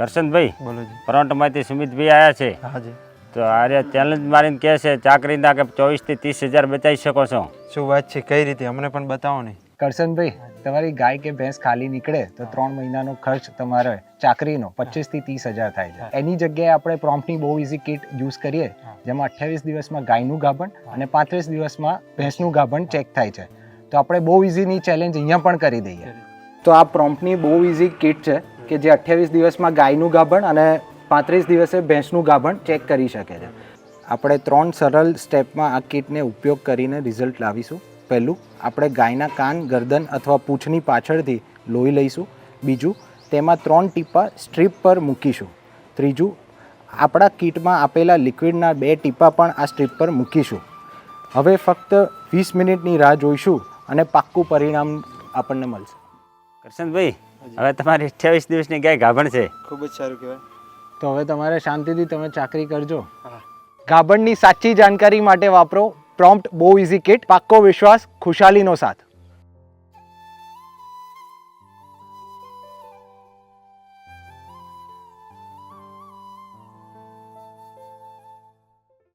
કરશનભાઈ બોલો જી. ફ્રન્ટમાંથી સુમિતભાઈ આવ્યા છે. હાજી. તો આરે ચેલેન્જ મારીને કહે છે ચાકરીના કે 24 થી 30,000 બચાવી શકો છો. શું વાત છે, કઈ રીતે અમને પણ બતાવો ને. કરશનભાઈ, તમારી ગાય કે ભેંસ ખાલી નીકળે તો 3 મહિનાનો ખર્ચ તમારે ચાકરીનો 25 થી 30,000 થાય છે. એની જગ્યાએ આપણે પ્રોમ્પ્ટની બહુ ઇઝી કિટ યુઝ કરીએ, જેમાં 28 દિવસમાં ગાયનું ગાભણ અને 35 દિવસમાં ભેંસનું ગાભણ ચેક થાય છે. તો આપણે બહુ ઇઝીની ચેલેન્જ અહીંયા પણ કરી દઈએ. તો આ પ્રોમ્પ્ટની બહુ ઇઝી કિટ છે કે જે 28 દિવસમાં ગાયનું ગાભણ અને 35 દિવસે ભેંસનું ગાભણ ચેક કરી શકે છે. આપણે 3 સરળ સ્ટેપમાં આ કિટને ઉપયોગ કરીને રિઝલ્ટ લાવીશું. પહેલું, આપણે ગાયના કાન, ગરદન અથવા પૂંછની પાછળથી લોહી લઈશું. બીજું, તેમાં 3 ટીપા સ્ટ્રીપ પર મૂકીશું. ત્રીજું, આપણા કિટમાં આપેલા લિક્વિડના 2 ટીપા પણ આ સ્ટ્રીપ પર મૂકીશું. હવે ફક્ત 20 મિનિટની રાહ જોઈશું અને પાક્કું પરિણામ આપણને મળશે. કરશનભાઈ, હવે તમારી 28 દિવસની ગાય ગાભણ છે. ખૂબ જ સારું કહેવાય. તો હવે તમારે શાંતિથી તમે ચાકરી કરજો. ગાભણની સાચી જાણકારી માટે વાપરો પ્રોમ્પ્ટ બહુ ઇઝી કિટ. પાક્કો વિશ્વાસ, ખુશાલીનો સાથ.